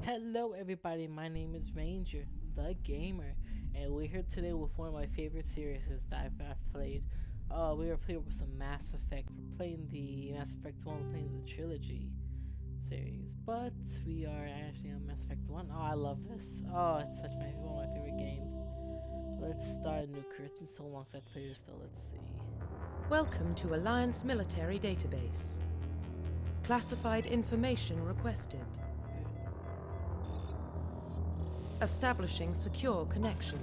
Hello everybody, my name is Ranger, the gamer, and we're here today with one of my favorite series that I've played. We were playing with some Mass Effect. We're playing the Mass Effect 1, we're playing the trilogy series, but we are actually on Mass Effect 1. Oh, I love this. Oh, it's one of my favorite games. Let's start a new career. It's been so long since I played this, so let's see. Welcome to Alliance Military Database. Classified information requested. Establishing secure connection.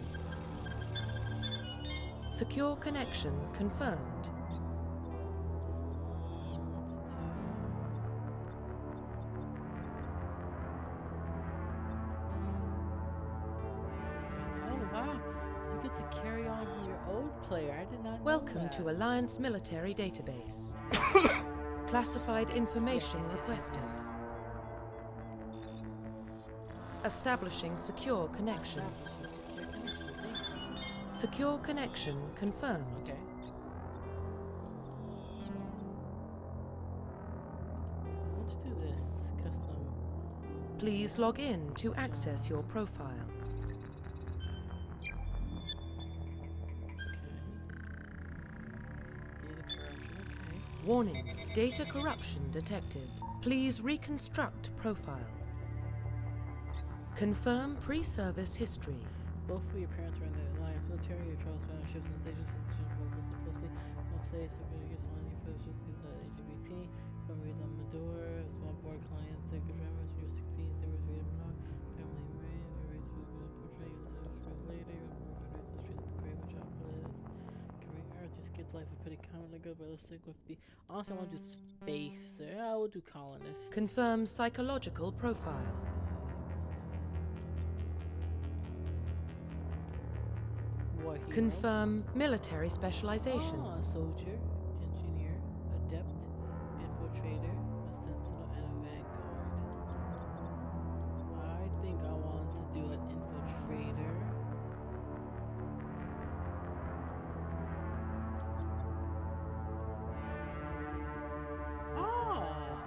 Secure connection confirmed. Oh wow, you get to carry on from your old player. I did not know Welcome that. to Alliance Military Database. Classified information requested. Establishing secure connection. Secure connection confirmed. Okay. Let's do this. Custom. Please log in to access your profile. Okay. Data corruption. Okay. Warning, data corruption detected. Please reconstruct profile. Confirm pre-service history. Both of your parents were in the Alliance military. Your trials found on ships and stations, mobiles and posting. No place. So good to get on any photos just because LGBT. From reason Mador, a small border colony and take a drivers when you were 16. They were freedom and family and race. Your race will portray you as later. And more of the streets of the great metropolis. Career Earth, just get life a pretty common to go, but let's stick with the. Also, I want to do space. I will do colonist. Confirm psychological profile. War hero. Confirm military specialization. Ah, soldier, engineer, adept, infiltrator, a sentinel, and a vanguard. I think I want to do an infiltrator. Ah.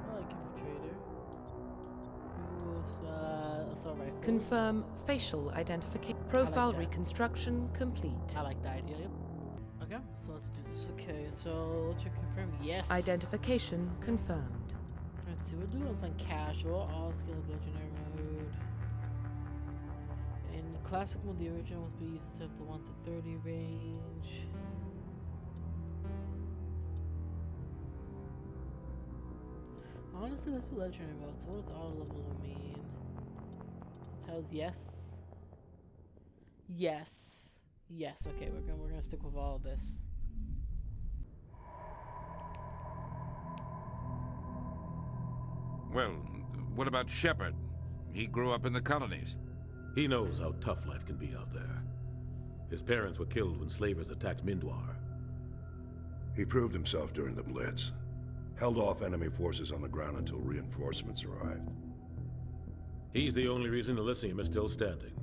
I like infiltrator. Assault rifles. Confirm facial identification. Profile that. reconstruction complete. I like the idea. Yep. Okay, so let's do this. Okay, so let's confirm. Yes. Identification confirmed. Let's see. We'll do this on casual, all skill legendary mode. In the classic mode, the original will be used to have the 1 to 30 range. Honestly, let's do legendary mode. So what does auto level mean? It tells yes. Yes. Yes. Okay, we're gonna stick with all of this. Well, what about Shepard? He grew up in the colonies. He knows how tough life can be out there. His parents were killed when slavers attacked Mindwar. He proved himself during the Blitz. Held off enemy forces on the ground until reinforcements arrived. He's the only reason Elysium is still standing.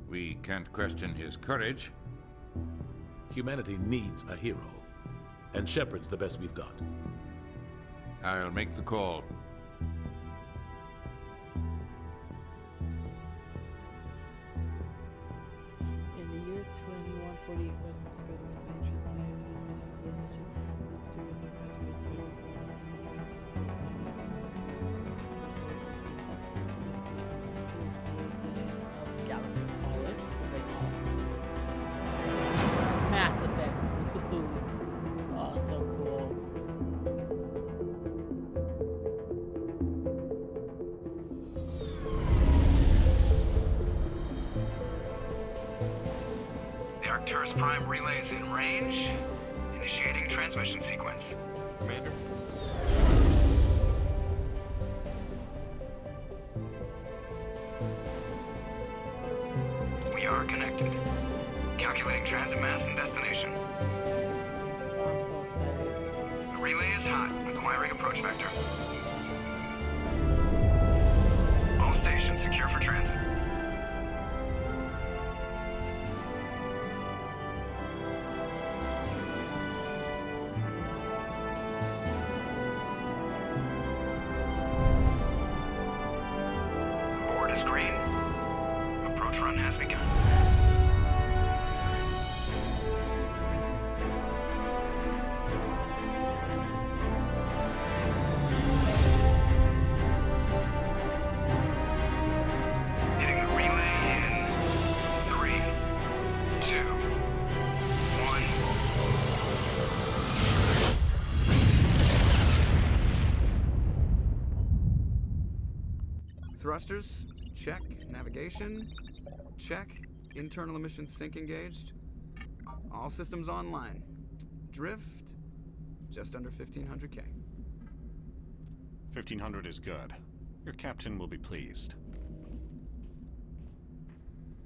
We can't question his courage. Humanity needs a hero, and Shepard's the best we've got. I'll make the call. In the year 2148, Cosmos Spider-Man's main translated space civilization, the materials are fascinating Spider-Man's Galaxy's pilots, what they call it. Mass Effect. Woohoo. Oh, so cool. The Arcturus Prime relay is in range. Initiating transmission sequence. Commander? We are connected. Calculating transit mass and destination. Oh, I'm so excited. The relay is hot, acquiring approach vector. All stations the screen. Approach run has begun. Hitting the relay in 3, 2, 1. Thrusters, check. Navigation, check. Internal emissions sync engaged. All systems online. Drift, just under 1500K. 1500 is good. Your captain will be pleased.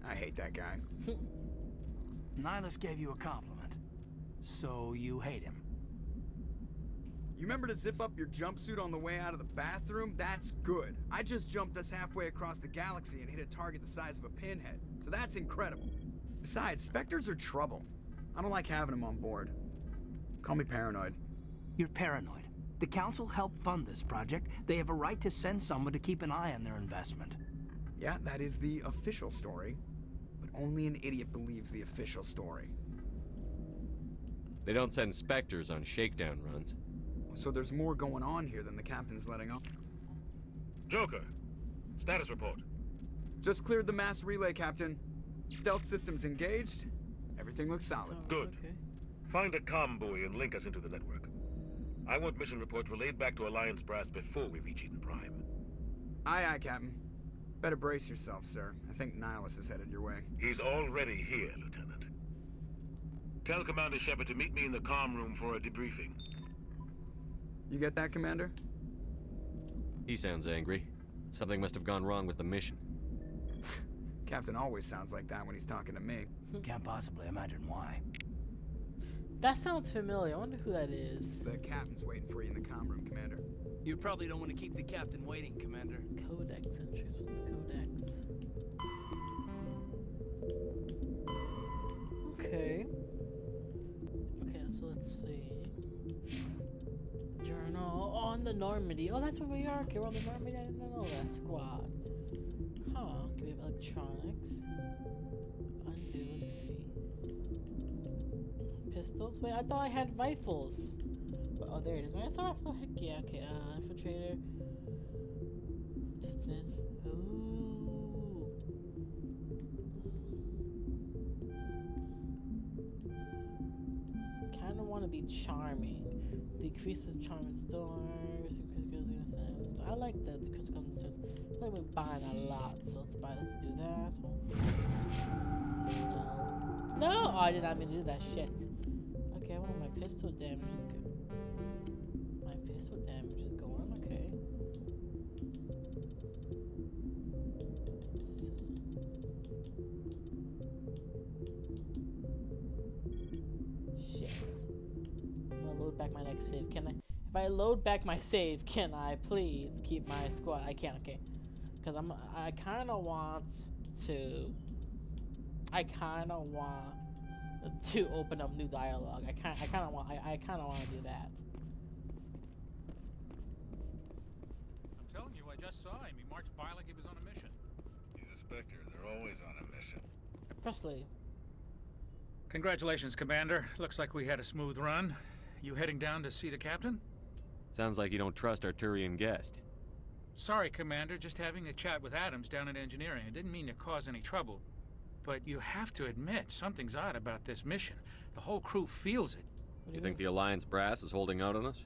I hate that guy. Nihilus gave you a compliment. So you hate him. You remember to zip up your jumpsuit on the way out of the bathroom? That's good. I just jumped us halfway across the galaxy and hit a target the size of a pinhead. So that's incredible. Besides, Spectres are trouble. I don't like having them on board. Call me paranoid. You're paranoid. The Council helped fund this project. They have a right to send someone to keep an eye on their investment. Yeah, that is the official story. But only an idiot believes the official story. They don't send Spectres on shakedown runs. So there's more going on here than the captain's letting on. Joker, status report. Just cleared the mass relay, Captain. Stealth systems engaged. Everything looks solid. Good. Okay. Find a comm buoy and link us into the network. I want mission reports relayed back to Alliance Brass before we reach Eden Prime. Aye, aye, Captain. Better brace yourself, sir. I think Nihilus is headed your way. He's already here, Lieutenant. Tell Commander Shepard to meet me in the comm room for a debriefing. You get that, Commander? He sounds angry. Something must have gone wrong with the mission. Captain always sounds like that when he's talking to me. Can't possibly imagine why. That sounds familiar. I wonder who that is. The captain's waiting for you in the comm room, Commander. You probably don't want to keep the captain waiting, Commander. Codex entries. What's the codex? Okay. Okay, so let's see. Journal on the Normandy. Oh, that's where we are. Okay, we're on the Normandy. I didn't know that. Squad. Huh. We have electronics. Undo. Let's see. Pistols. Wait, I thought I had rifles. Oh, there it is. Wait, I saw rifle. Heck yeah. Okay. Infiltrator. Distant. Ooh. Kind of want to be charming. Decreases charm and stores. I like the crystal comes and stores. I've been buying a lot, so let's do that. No. No! Oh, I did not mean to do that shit. Okay, I want my pistol damage is good. My pistol damage is going, okay. Shit. I'm gonna load back my next save. Can I? If I load back my save, can I please keep my squad? I can't, okay. Because I kind of want to. I kind of want to open up new dialogue. I kind of want to do that. I'm telling you, I just saw him. He marched by like he was on a mission. He's a Spectre. They're always on a mission. Especially. Congratulations, Commander. Looks like we had a smooth run. You heading down to see the captain? Sounds like you don't trust our Turian guest. Sorry, Commander. Just having a chat with Adams down at engineering. I didn't mean to cause any trouble. But you have to admit, something's odd about this mission. The whole crew feels it. You think the Alliance brass is holding out on us?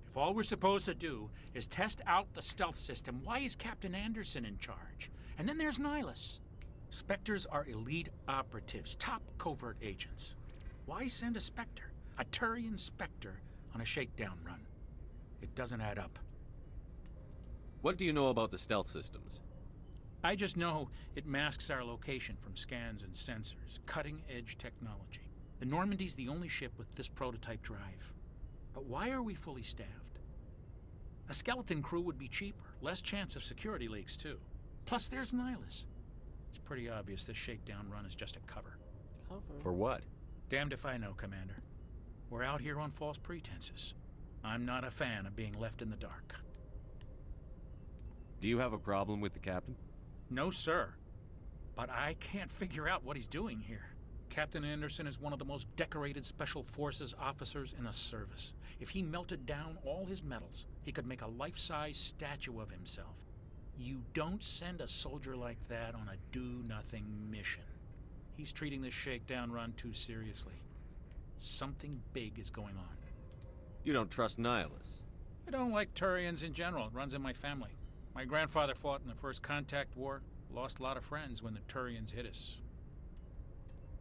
If all we're supposed to do is test out the stealth system, why is Captain Anderson in charge? And then there's Nihilus. Spectres are elite operatives, top covert agents. Why send a Spectre, a Turian Spectre, on a shakedown run? It doesn't add up. What do you know about the stealth systems? I just know it masks our location from scans and sensors. Cutting-edge technology. The Normandy's the only ship with this prototype drive. But why are we fully staffed? A skeleton crew would be cheaper. Less chance of security leaks, too. Plus, there's Nihilus. It's pretty obvious this shakedown run is just a cover. Cover? For what? Damned if I know, Commander. We're out here on false pretenses. I'm not a fan of being left in the dark. Do you have a problem with the captain? No, sir. But I can't figure out what he's doing here. Captain Anderson is one of the most decorated Special Forces officers in the service. If he melted down all his medals, he could make a life-size statue of himself. You don't send a soldier like that on a do-nothing mission. He's treating this shakedown run too seriously. Something big is going on. You don't trust Nihilus? I don't like Turians in general. It runs in my family. My grandfather fought in the First Contact War. Lost a lot of friends when the Turians hit us.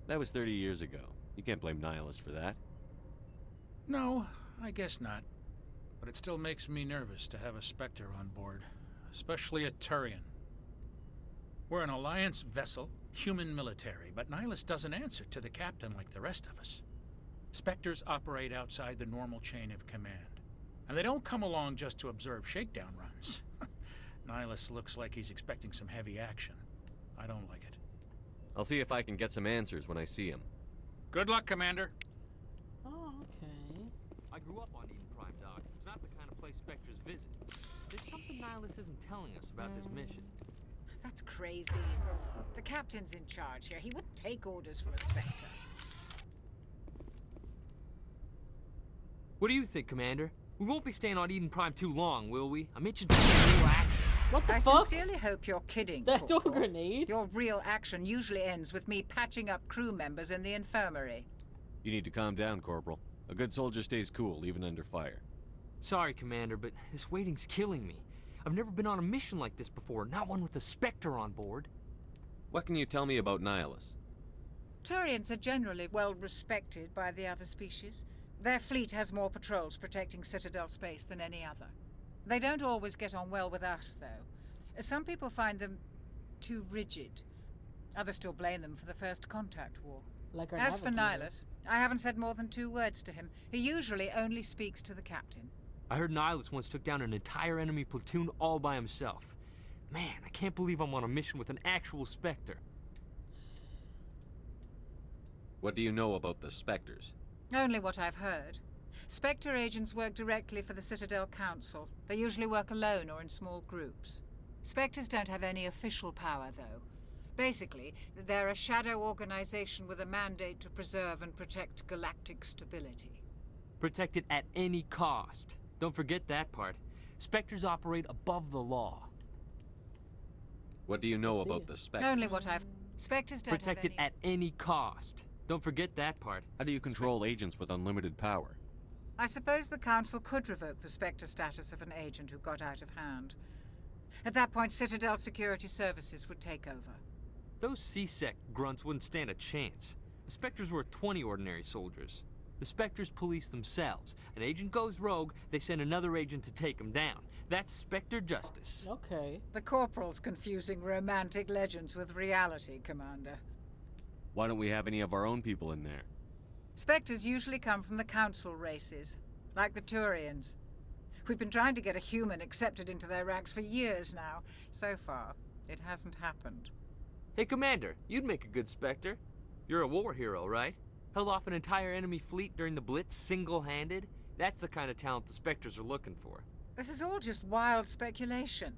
That was 30 years ago. You can't blame Nihilus for that. No, I guess not. But it still makes me nervous to have a Spectre on board. Especially a Turian. We're an Alliance vessel, human military, but Nihilus doesn't answer to the captain like the rest of us. Spectres operate outside the normal chain of command. And they don't come along just to observe shakedown runs. Nihilus looks like he's expecting some heavy action. I don't like it. I'll see if I can get some answers when I see him. Good luck, Commander. Oh, okay. I grew up on Eden Prime, Doc. It's not the kind of place Spectres visit. There's something Nihilus isn't telling us about this mission. That's crazy. The captain's in charge here. He wouldn't take orders from a Spectre. What do you think, Commander? We won't be staying on Eden Prime too long, will we? I'm itching for some real action. What the I fuck? sincerely hope you're kidding, That door Corporal. grenade? Your real action usually ends with me patching up crew members in the infirmary. You need to calm down, Corporal. A good soldier stays cool, even under fire. Sorry, Commander, but this waiting's killing me. I've never been on a mission like this before, not one with a Spectre on board. What can you tell me about Nihilus? Turians are generally well respected by the other species. Their fleet has more patrols protecting Citadel space than any other. They don't always get on well with us, though. Some people find them too rigid. Others still blame them for the First Contact War. Like our As for navigator. Nihilus, I haven't said more than 2 words to him. He usually only speaks to the captain. I heard Nihilus once took down an entire enemy platoon all by himself. Man, I can't believe I'm on a mission with an actual Spectre. What do you know about the Spectres? Only what I've heard. Spectre agents work directly for the Citadel Council. They usually work alone or in small groups. Spectres don't have any official power, though. Basically, they're a shadow organization with a mandate to preserve and protect galactic stability. Protect it at any cost. Don't forget that part. Spectres operate above the law. What do you know about the Spectres? Only what I've... Spectres don't Protect have it any... at any cost. Don't forget that part. How do you control agents with unlimited power? I suppose the Council could revoke the Spectre status of an agent who got out of hand. At that point, Citadel Security Services would take over. Those C-Sec grunts wouldn't stand a chance. The Spectres were 20 ordinary soldiers. The Spectres police themselves. An agent goes rogue, they send another agent to take him down. That's Spectre justice. Okay. The Corporal's confusing romantic legends with reality, Commander. Why don't we have any of our own people in there? Spectres usually come from the Council races, like the Turians. We've been trying to get a human accepted into their ranks for years now. So far, it hasn't happened. Hey, Commander, you'd make a good Spectre. You're a war hero, right? Held off an entire enemy fleet during the Blitz single-handed? That's the kind of talent the Spectres are looking for. This is all just wild speculation.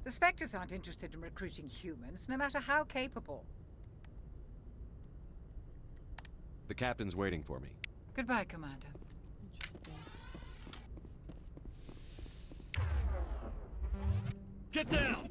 The Spectres aren't interested in recruiting humans, no matter how capable. The captain's waiting for me. Goodbye, Commander. Interesting. Get down!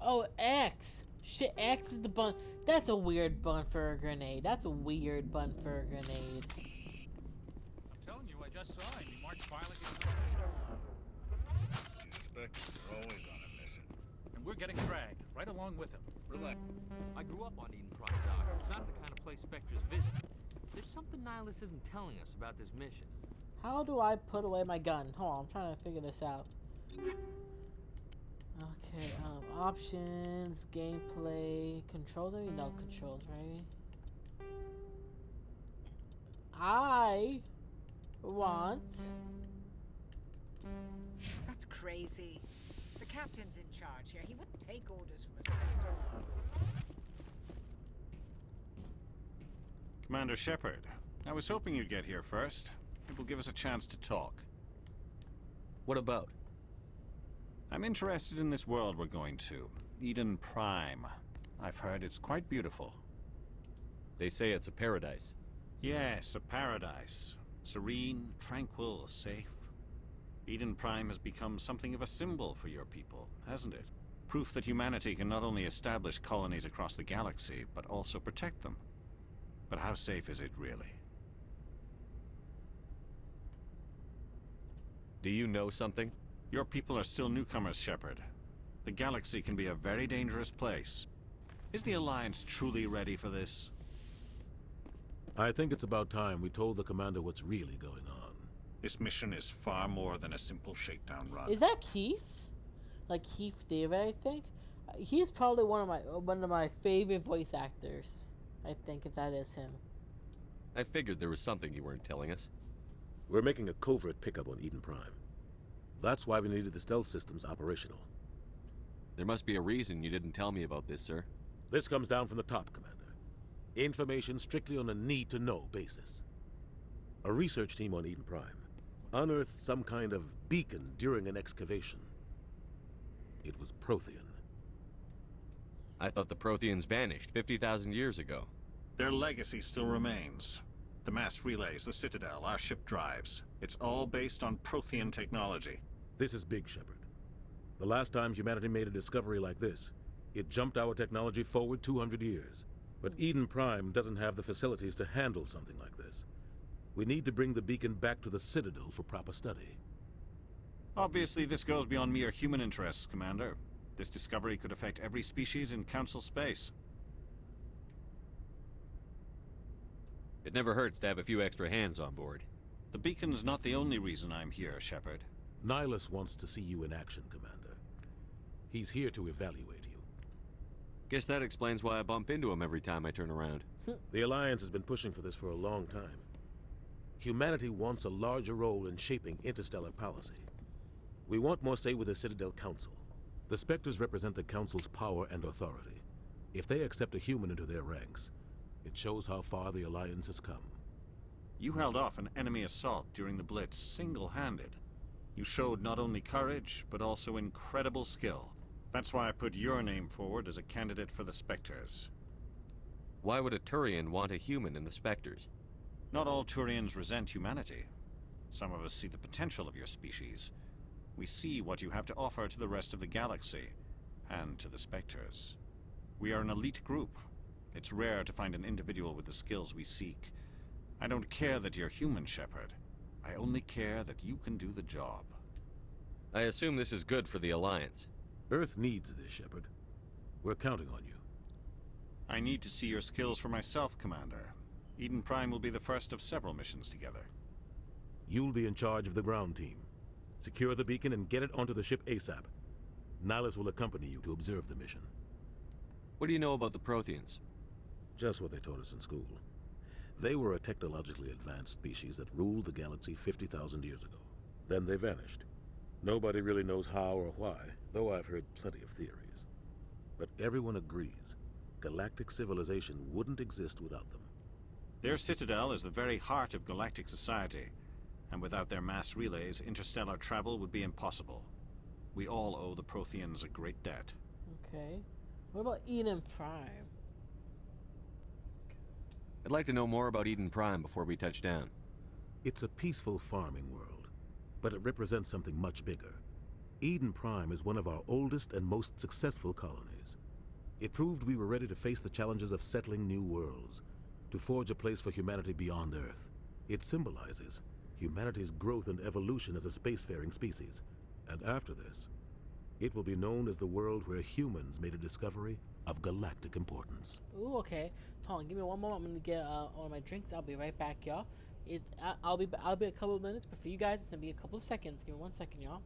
Oh, X. Shit, X is the bun. That's a weird bun for a grenade. That's a weird bun for a grenade. I'm telling you, I just saw him. He marched violently into the mission. These Spectres are always on a mission. And we're getting dragged, right along with him. Relax. I grew up on Eden Prime, Doc. It's not the kind of place Spectres visit. There's something Nihilus isn't telling us about this mission. How do I put away my gun? Hold on, I'm trying to figure this out. Okay, options, gameplay, controls. I know controls, right? I want. That's crazy. The captain's in charge here. He wouldn't take orders from a Spectre. Commander Shepard, I was hoping you'd get here first. It will give us a chance to talk. What about? I'm interested in this world we're going to. Eden Prime. I've heard it's quite beautiful. They say it's a paradise. Yes, a paradise. Serene, tranquil, safe. Eden Prime has become something of a symbol for your people, hasn't it? Proof that humanity can not only establish colonies across the galaxy, but also protect them. But how safe is it really? Do you know something? Your people are still newcomers, Shepard. The galaxy can be a very dangerous place. Is the Alliance truly ready for this? I think it's about time we told the commander what's really going on. This mission is far more than a simple shakedown run. Is that Keith? Like Keith David, I think. He's probably one of my favorite voice actors. I think if that is him. I figured there was something you weren't telling us. We're making a covert pickup on Eden Prime. That's why we needed the stealth systems operational. There must be a reason you didn't tell me about this, sir. This comes down from the top, Commander. Information strictly on a need-to-know basis. A research team on Eden Prime unearthed some kind of beacon during an excavation. It was Prothean. I thought the Protheans vanished 50,000 years ago. Their legacy still remains. The mass relays, the Citadel, our ship drives. It's all based on Prothean technology. This is big, Shepard. The last time humanity made a discovery like this, it jumped our technology forward 200 years. But Eden Prime doesn't have the facilities to handle something like this. We need to bring the beacon back to the Citadel for proper study. Obviously, this goes beyond mere human interests, Commander. This discovery could affect every species in Council space. It never hurts to have a few extra hands on board. The beacon's not the only reason I'm here, Shepard. Nihilus wants to see you in action, Commander. He's here to evaluate you. Guess that explains why I bump into him every time I turn around. The Alliance has been pushing for this for a long time. Humanity wants a larger role in shaping interstellar policy. We want more say with the Citadel Council. The Spectres represent the Council's power and authority. If they accept a human into their ranks, it shows how far the Alliance has come. You held off an enemy assault during the Blitz single-handed. You showed not only courage, but also incredible skill. That's why I put your name forward as a candidate for the Spectres. Why would a Turian want a human in the Spectres? Not all Turians resent humanity. Some of us see the potential of your species. We see what you have to offer to the rest of the galaxy, and to the Spectres. We are an elite group. It's rare to find an individual with the skills we seek. I don't care that you're human, Shepard. I only care that you can do the job. I assume this is good for the Alliance. Earth needs this, Shepard. We're counting on you. I need to see your skills for myself, Commander. Eden Prime will be the first of several missions together. You'll be in charge of the ground team. Secure the beacon and get it onto the ship ASAP. Nihilus will accompany you to observe the mission. What do you know about the Protheans? Just what they taught us in school. They were a technologically advanced species that ruled the galaxy 50,000 years ago. Then they vanished. Nobody really knows how or why, though I've heard plenty of theories. But everyone agrees, galactic civilization wouldn't exist without them. Their citadel is the very heart of galactic society, and without their mass relays, interstellar travel would be impossible. We all owe the Protheans a great debt. Okay. What about Eden Prime? I'd like to know more about Eden Prime before we touch down. It's a peaceful farming world, but it represents something much bigger. Eden Prime is one of our oldest and most successful colonies. It proved we were ready to face the challenges of settling new worlds, to forge a place for humanity beyond Earth. It symbolizes humanity's growth and evolution as a spacefaring species. And after this, it will be known as the world where humans made a discovery of galactic importance. Ooh, okay. Hold on, give me one moment. I'm gonna get all my drinks. I'll be right back, y'all. I'll be a couple of minutes, but for you guys, it's gonna be a couple of seconds. Give me 1 second, y'all.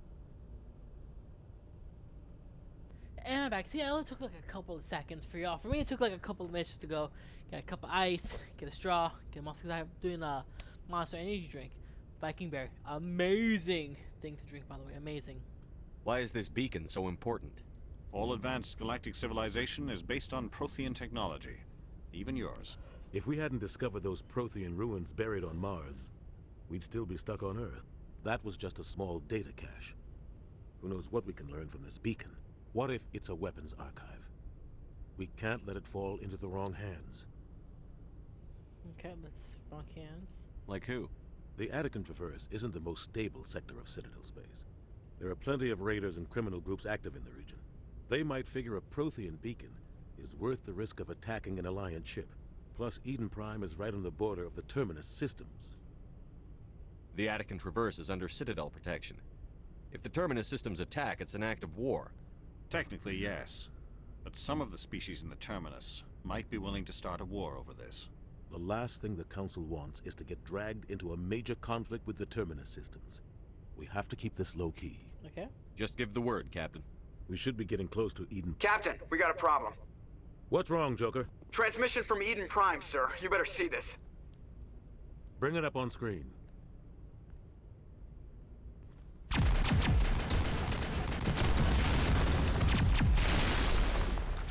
And I'm back. See, it only took like a couple of seconds for y'all. For me, it took like a couple of minutes to go get a cup of ice, get a straw, get a monster. Because I'm doing a Monster Energy drink, Viking Berry. Amazing thing to drink, by the way. Amazing. Why is this beacon so important? All advanced galactic civilization is based on Prothean technology, even yours. If we hadn't discovered those Prothean ruins buried on Mars, we'd still be stuck on Earth. That was just a small data cache. Who knows what we can learn from this beacon? What if it's a weapons archive? We can't let it fall into the wrong hands. Okay, let's fuck hands. Like who? The Attican Traverse isn't the most stable sector of Citadel space. There are plenty of raiders and criminal groups active in the region. They might figure a Prothean beacon is worth the risk of attacking an Alliance ship. Plus, Eden Prime is right on the border of the Terminus systems. The Attican Traverse is under Citadel protection. If the Terminus systems attack, it's an act of war. Technically, yes. But some of the species in the Terminus might be willing to start a war over this. The last thing the Council wants is to get dragged into a major conflict with the Terminus systems. We have to keep this low-key. Okay. Just give the word, Captain. We should be getting close to Eden. Captain, we got a problem. What's wrong, Joker? Transmission from Eden Prime, sir. You better see this. Bring it up on screen.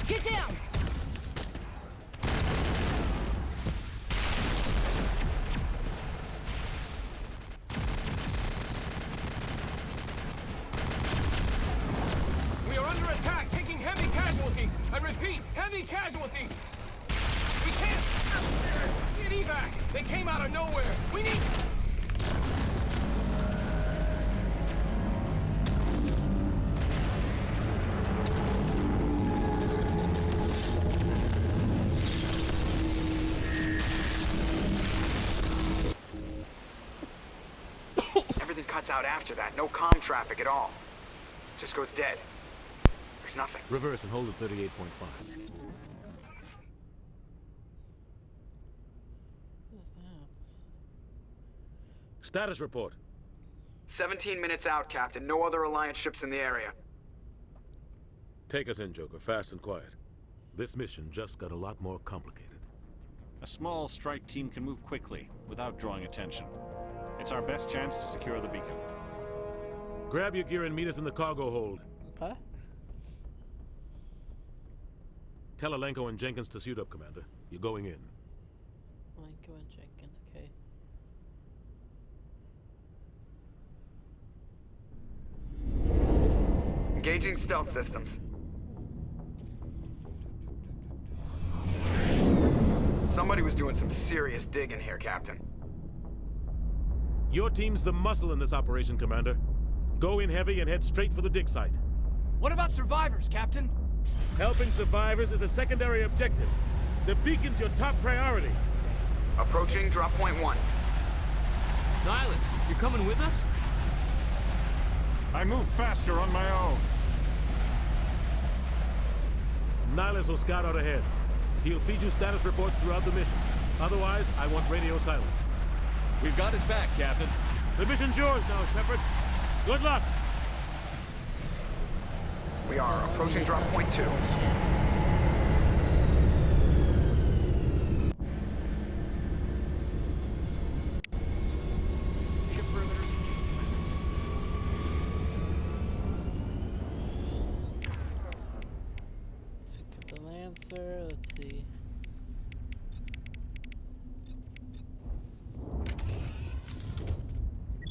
Get down! We are under attack, taking heavy casualties. I repeat, heavy casualties. We can't get evac. They came out of nowhere. We need... Everything cuts out after that. No comm traffic at all. Just goes dead. There's nothing. Reverse and hold at 38.5. What is that? Status report. 17 minutes out, Captain. No other Alliance ships in the area. Take us in, Joker, fast and quiet. This mission just got a lot more complicated. A small strike team can move quickly without drawing attention. It's our best chance to secure the beacon. Grab your gear and meet us in the cargo hold. Okay. Tell Alenko and Jenkins to suit up, Commander. You're going in. Alenko and Jenkins, okay. Engaging stealth systems. Somebody was doing some serious digging here, Captain. Your team's the muscle in this operation, Commander. Go in heavy and head straight for the dig site. What about survivors, Captain? Helping survivors is a secondary objective. The beacon's your top priority. Approaching drop point 1. Nihilus, you're coming with us? I move faster on my own. Nihilus will scout out ahead. He'll feed you status reports throughout the mission. Otherwise, I want radio silence. We've got his back, Captain. The mission's yours now, Shepard. Good luck! We are approaching drop point 2. Let's pick up the Lancer. Let's see.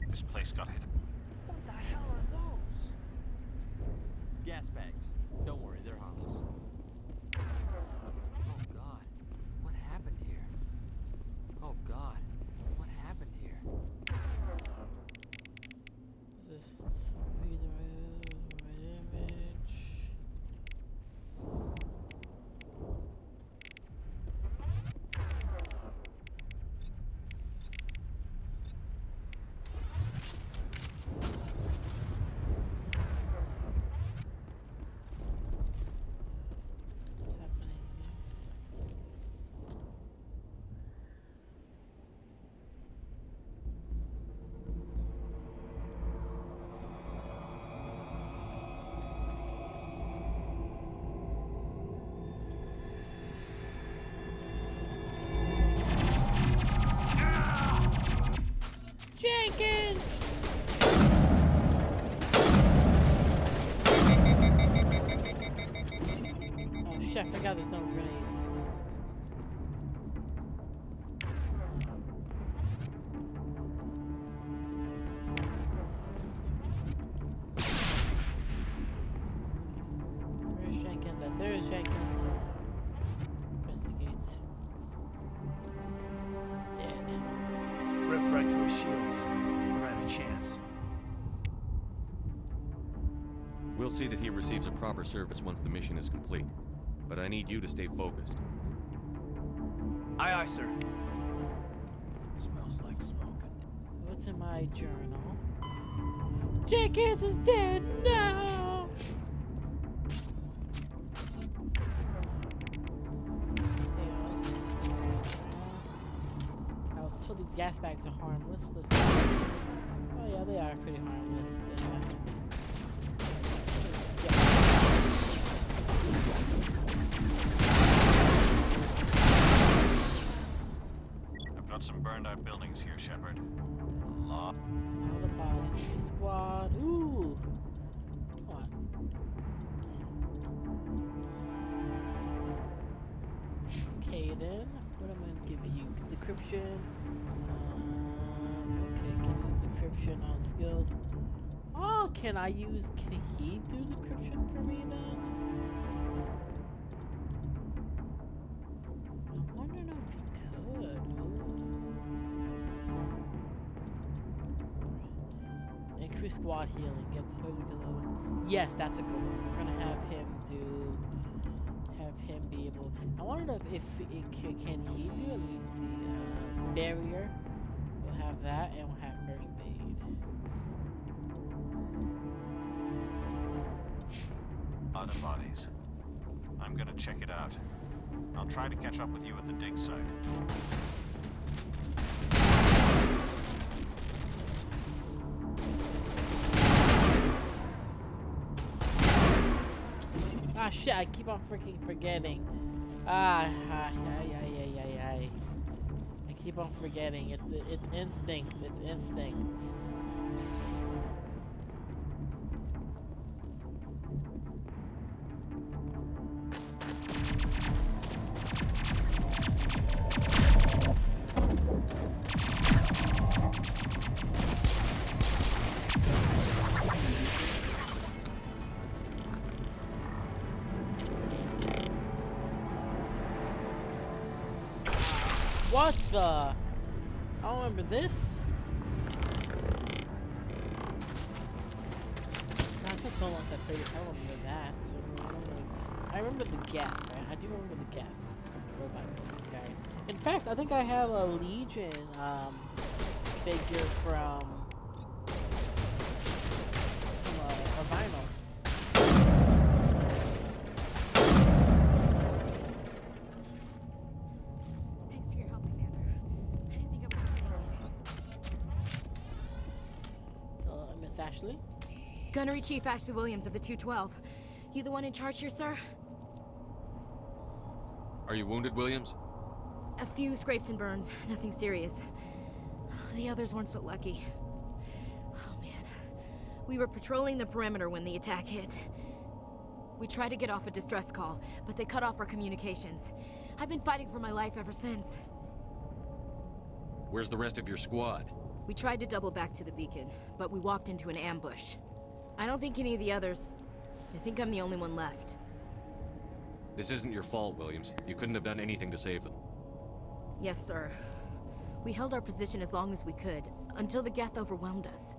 This place got hit. What the hell are those? Gas bags. Don't worry, they're harmless. Oh God, what happened here? Oh God, what happened here? Is this read the right image? What's happening here? Jenkins! Oh shit, I forgot there's no grenades. Jenkins. Investigates. Dead. Ripped right through his shields. Never had a chance. We'll see that he receives a proper service once the mission is complete. But I need you to stay focused. Aye, aye, sir. Smells like smoking. What's in my journal? Jenkins is dead! No! I was told these gas bags are harmless. Oh yeah, they are pretty harmless. I've got some burned out buildings here, Shepard. A lot. All the bodies in your squad. Ooh! What? Caden. What am I gonna give you? Decryption. Okay, can use decryption on skills. Oh, can he do decryption for me then? I'm wondering if he could. Ooh. Increase squad healing. Get yes, that's a good one. We're gonna have him be able. I want to know if can he do it. Let me see. Barrier. We'll have that, and we'll have first aid. Lot of bodies. I'm gonna check it out. I'll try to catch up with you at the dig site. Ah shit, I keep on freaking forgetting. I keep on forgetting. It's instinct. It's instinct. What the? I don't remember this. God, it's been so long since I played it. I don't remember that. I remember the Geth, right? I do remember the Geth. Go back to these guys. In fact, I think I have a Legion figure from a vinyl. Ashley? Gunnery Chief Ashley Williams of the 212. You the one in charge here, sir? Are you wounded, Williams? A few scrapes and burns, nothing serious. The others weren't so lucky. Oh man. We were patrolling the perimeter when the attack hit. We tried to get off a distress call, but they cut off our communications. I've been fighting for my life ever since. Where's the rest of your squad? We tried to double back to the beacon, but we walked into an ambush. I don't think any of the others... I think I'm the only one left. This isn't your fault, Williams. You couldn't have done anything to save them. Yes, sir. We held our position as long as we could, until the Geth overwhelmed us.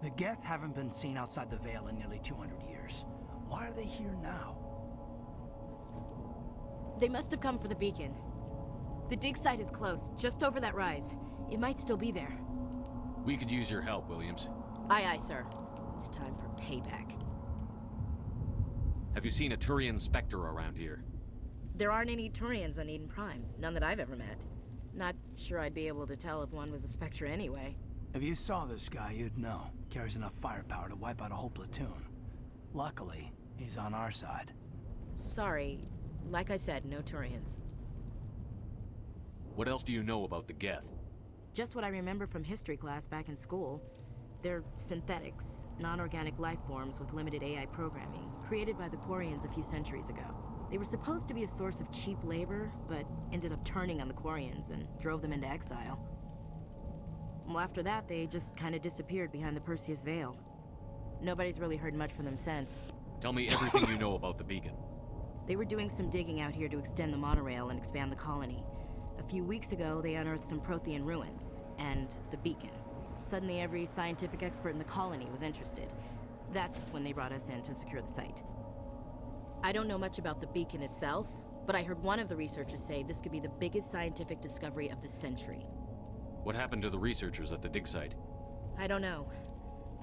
The Geth haven't been seen outside the Veil in nearly 200 years. Why are they here now? They must have come for the beacon. The dig site is close, just over that rise. It might still be there. We could use your help, Williams. Aye, aye, sir. It's time for payback. Have you seen a Turian Spectre around here? There aren't any Turians on Eden Prime. None that I've ever met. Not sure I'd be able to tell if one was a Spectre anyway. If you saw this guy, you'd know. Carries enough firepower to wipe out a whole platoon. Luckily, he's on our side. Sorry. Like I said, no Turians. What else do you know about the Geth? Just what I remember from history class back in school. They're synthetics, non-organic life forms with limited AI programming, created by the Quarians a few centuries ago. They were supposed to be a source of cheap labor, but ended up turning on the Quarians and drove them into exile. Well, after that, they just kind of disappeared behind the Perseus Veil. Nobody's really heard much from them since. Tell me everything you know about the beacon. They were doing some digging out here to extend the monorail and expand the colony. A few weeks ago, they unearthed some Prothean ruins, and the beacon. Suddenly, every scientific expert in the colony was interested. That's when they brought us in to secure the site. I don't know much about the beacon itself, but I heard one of the researchers say this could be the biggest scientific discovery of the century. What happened to the researchers at the dig site? I don't know.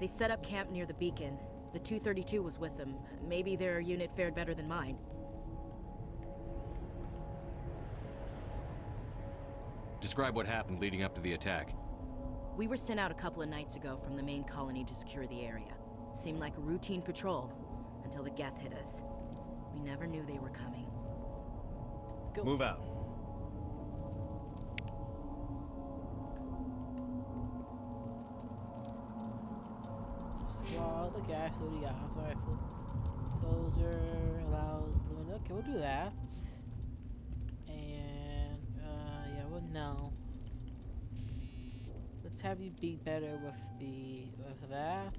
They set up camp near the beacon. The 232 was with them. Maybe their unit fared better than mine. Describe what happened leading up to the attack. We were sent out a couple of nights ago from the main colony to secure the area. Seemed like a routine patrol, until the Geth hit us. We never knew they were coming. Let's go. Move out. Squad, look at what do you got? Assault rifle. Soldier allows the window. Okay, we'll do that. And yeah, well no. Let's have you be better with that.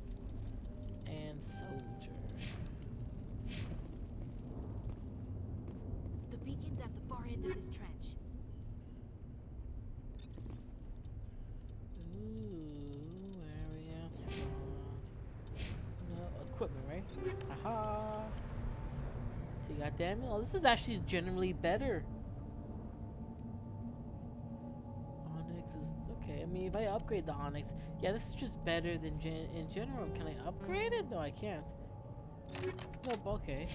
And soldier. The beacon's at the far end of this trench. Ooh, area squad. No equipment, right? Aha. See, goddamn it! Oh, this is actually generally better. Onyx is okay. I mean, if I upgrade the Onyx, yeah, this is just better than in general. Can I upgrade it? No, I can't. Nope. Okay.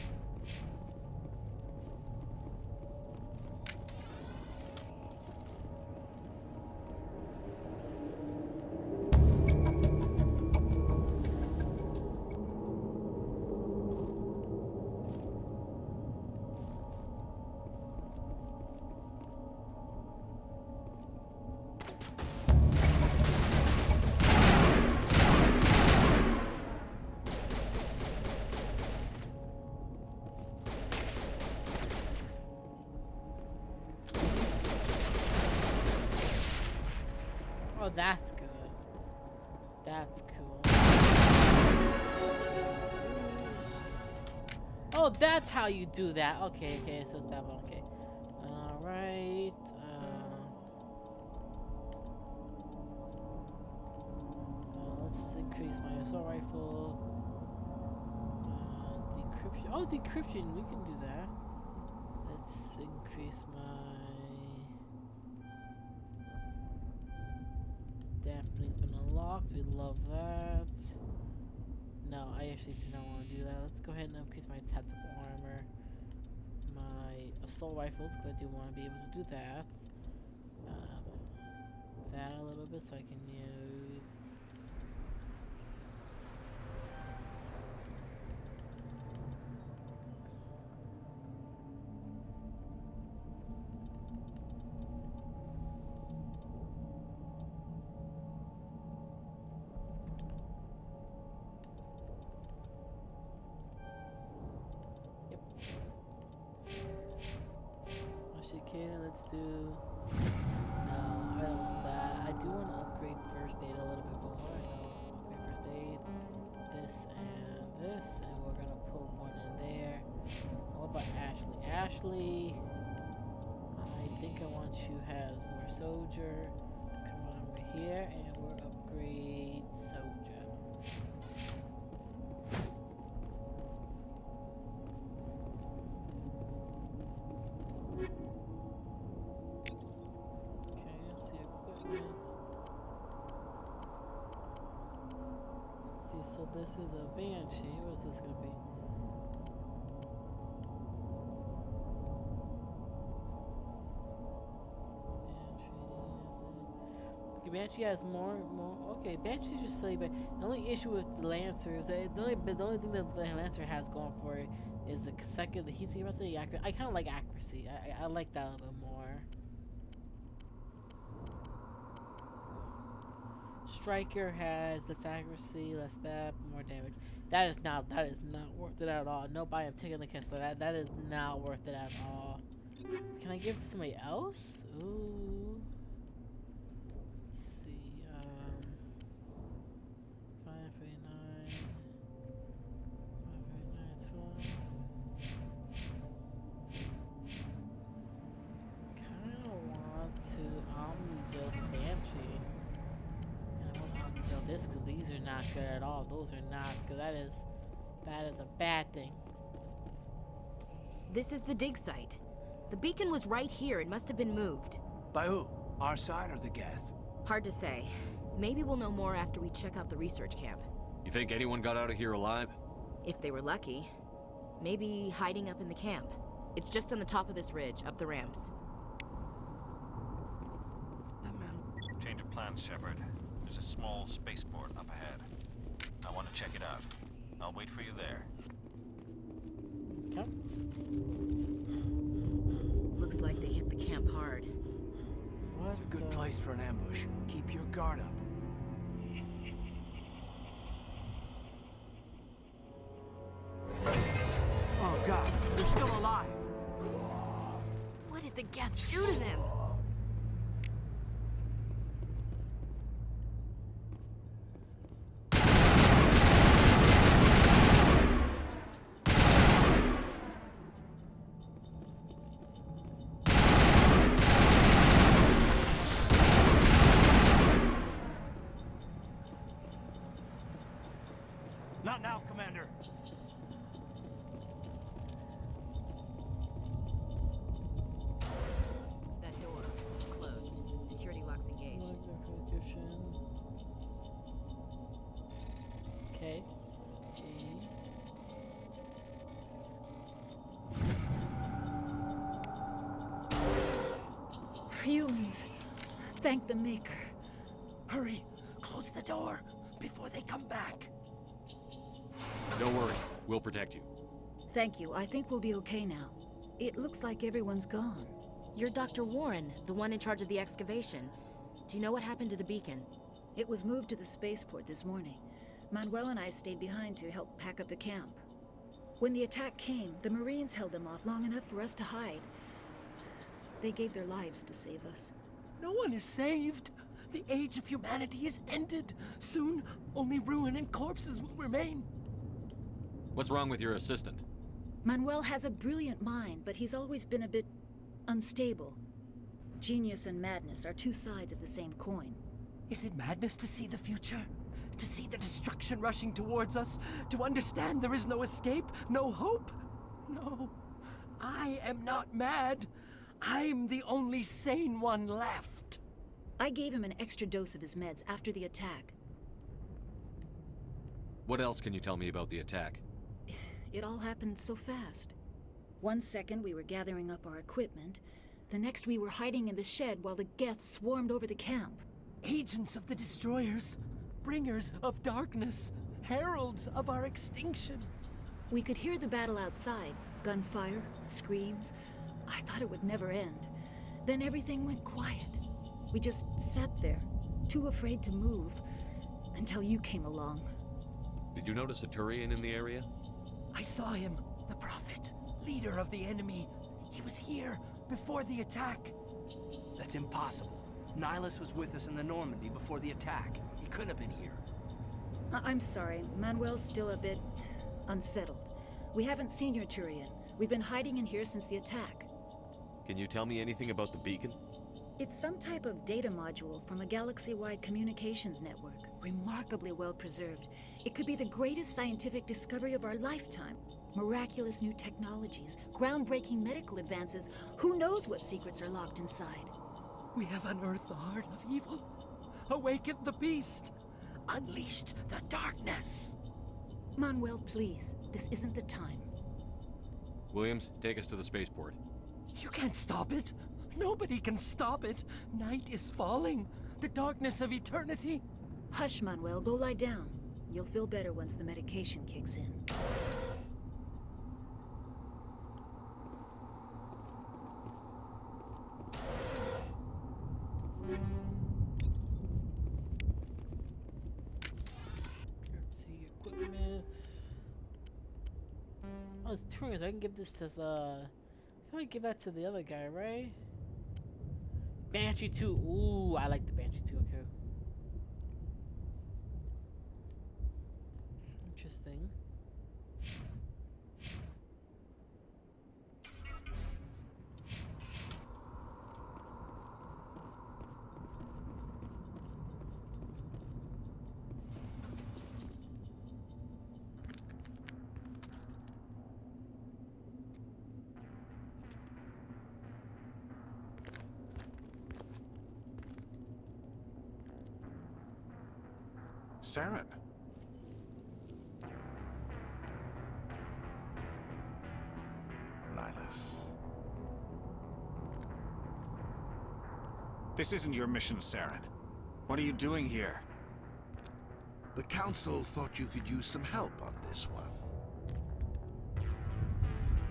Oh, that's good. That's cool. Oh, that's how you do that. Okay, okay, so it's that one. Okay. Alright. Let's increase my assault rifle. Decryption. Oh, decryption. We can do that. Let's increase my... Dampening's been unlocked. We love that. No, I actually do not want to do that. Let's go ahead and increase my tactical armor. My assault rifles, because I do want to be able to do that. That a little bit so I can use... Let's do... No, I don't want that. I do want to upgrade first aid a little bit more. No, upgrade first aid. This and this. And we're going to put one in there. What about Ashley? Ashley, I think I want you as more soldier. Come on over here and we'll upgrade soldier. So this is a Banshee. What is this going to be? Banshee. Okay, Banshee has more. Okay, Banshee's just slightly better. The only issue with the Lancer is that the only thing that the Lancer has going for it is the second. The heat seeker. I kind of like accuracy. I like that a little bit more. Striker has less accuracy, less stab, more damage. That is not worth it at all. Nope, I am taking the Kessler. That is not worth it at all. Can I give it to somebody else? Ooh. Let's see. 539. 539, 12. good at all. Those are not good. That is a bad thing. This is the dig site. The beacon was right here. It must have been moved. By who? Our side or the Geth? Hard to say. Maybe we'll know more after we check out the research camp. You think anyone got out of here alive? If they were lucky. Maybe hiding up in the camp. It's just on the top of this ridge, up the ramps. Change of plans, Shepard. There's a small spaceport up ahead. I want to check it out. I'll wait for you there. Okay. Looks like they hit the camp hard. It's a good place for an ambush. Keep your guard up. Oh god, they're still alive! What did the Geth do to them? Not now, Commander. That door is closed. Security locks engaged. Okay. Humans. Thank the Maker. Hurry! Close the door before they come back. Don't worry. We'll protect you. Thank you. I think we'll be okay now. It looks like everyone's gone. You're Dr. Warren, the one in charge of the excavation. Do you know what happened to the beacon? It was moved to the spaceport this morning. Manuel and I stayed behind to help pack up the camp. When the attack came, the Marines held them off long enough for us to hide. They gave their lives to save us. No one is saved. The age of humanity is ended. Soon, only ruin and corpses will remain. What's wrong with your assistant? Manuel has a brilliant mind, but he's always been a bit unstable. Genius and madness are two sides of the same coin. Is it madness to see the future? To see the destruction rushing towards us? To understand there is no escape? No hope? No. I am not mad. I'm the only sane one left. I gave him an extra dose of his meds after the attack. What else can you tell me about the attack? It all happened so fast. 1 second we were gathering up our equipment. The next we were hiding in the shed while the Geth swarmed over the camp. Agents of the destroyers. Bringers of darkness. Heralds of our extinction. We could hear the battle outside. Gunfire, screams. I thought it would never end. Then everything went quiet. We just sat there, too afraid to move, until you came along. Did you notice a Turian in the area? I saw him, the Prophet, leader of the enemy. He was here before the attack. That's impossible. Nihilus was with us in the Normandy before the attack. He couldn't have been here. I'm sorry, Manuel's still a bit unsettled. We haven't seen your Turian. We've been hiding in here since the attack. Can you tell me anything about the beacon? It's some type of data module from a galaxy-wide communications network. Remarkably well preserved. It could be the greatest scientific discovery of our lifetime. Miraculous new technologies, groundbreaking medical advances. Who knows what secrets are locked inside? We have unearthed the heart of evil, awakened the beast, unleashed the darkness. Manuel, please. This isn't the time. Williams, take us to the spaceport. You can't stop it. Nobody can stop it. Night is falling. The darkness of eternity. Hush, Manuel. Go lie down. You'll feel better once the medication kicks in. Let's see, equipment. Oh, it's Turians. I can give this to Can I give that to the other guy, right? Banshee 2. Ooh, I like the Banshee 2. Okay. Interesting. Saren. Nihilus. This isn't your mission, Saren. What are you doing here? The Council thought you could use some help on this one.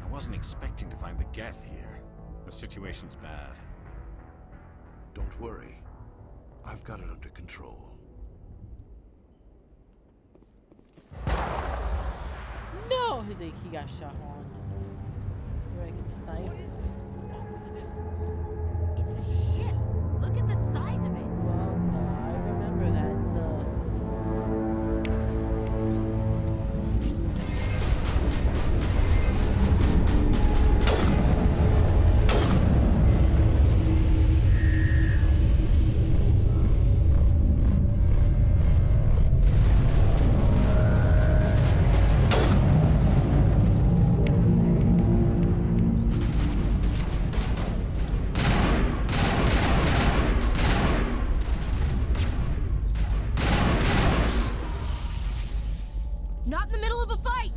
I wasn't expecting to find the Geth here. The situation's bad. Don't worry. I've got it under control. No! He got shot on. So I can snipe. It's a ship. Look at the size of it. Well, I remember that's Not in the middle of a fight!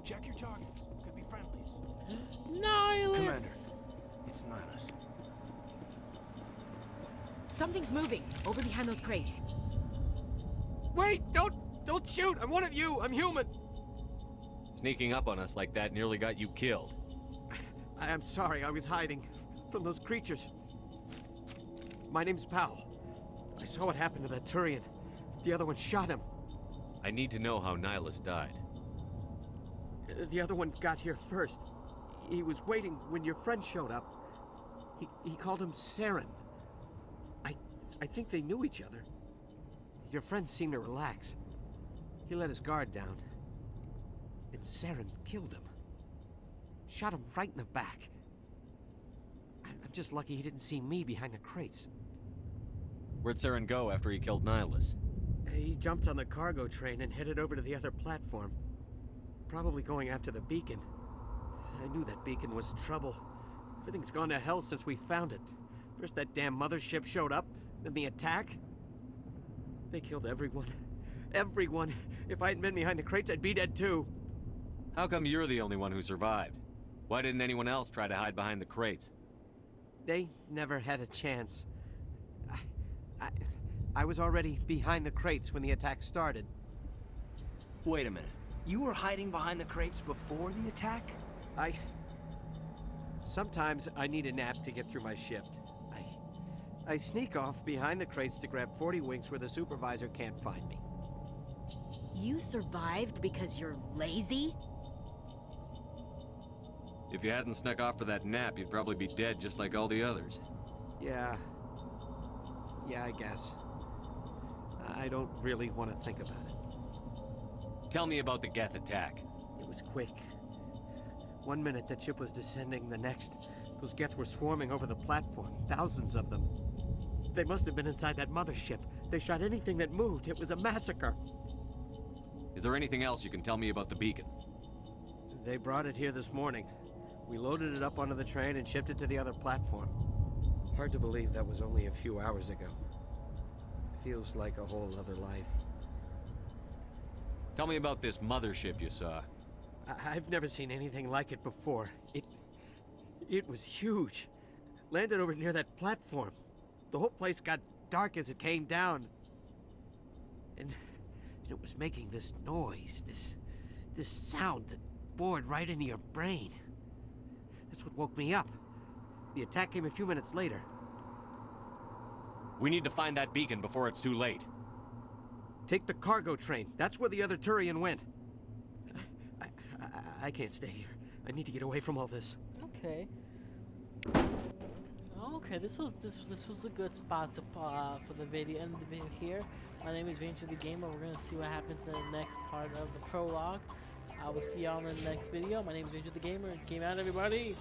Check your targets. Could be friendlies. Nihilus! Commander, it's Nihilus. Something's moving over behind those crates. Wait! Don't shoot! I'm one of you! I'm human! Sneaking up on us like that nearly got you killed. I'm sorry, I was hiding from those creatures. My name's Powell. I saw what happened to that Turian. The other one shot him. I need to know how Nihilus died. The other one got here first. He was waiting when your friend showed up. He called him Saren. I think they knew each other. Your friend seemed to relax. He let his guard down. And Saren killed him. Shot him right in the back. I'm just lucky he didn't see me behind the crates. Where'd Saren go after he killed Nihilus? He jumped on the cargo train and headed over to the other platform. Probably going after the beacon. I knew that beacon was trouble. Everything's gone to hell since we found it. First that damn mothership showed up, then the attack. They killed everyone. Everyone! If I hadn't been behind the crates, I'd be dead too. How come you're the only one who survived? Why didn't anyone else try to hide behind the crates? They never had a chance. I was already behind the crates when the attack started. Wait a minute. You were hiding behind the crates before the attack? Sometimes I need a nap to get through my shift. I sneak off behind the crates to grab 40 winks where the supervisor can't find me. You survived because you're lazy? If you hadn't snuck off for that nap, you'd probably be dead just like all the others. Yeah, I guess. I don't really want to think about it. Tell me about the Geth attack. It was quick. 1 minute the ship was descending, the next, those Geth were swarming over the platform, thousands of them. They must have been inside that mothership. They shot anything that moved. It was a massacre. Is there anything else you can tell me about the beacon? They brought it here this morning. We loaded it up onto the train and shipped it to the other platform. Hard to believe that was only a few hours ago. Feels like a whole other life. Tell me about this mothership you saw. I've never seen anything like it before. It was huge. Landed over near that platform. The whole place got dark as it came down. And it was making this noise, this sound that bored right into your brain. That's what woke me up. The attack came a few minutes later. We need to find that beacon before it's too late. Take the cargo train. That's where the other Turian went. I can't stay here. I need to get away from all this. Okay. Okay, this was a good spot to for the video, end the video here. My name is Venture the Gamer. We're gonna see what happens in the next part of the prologue. I will see y'all in the next video. My name is Venture the Gamer. Game out, everybody.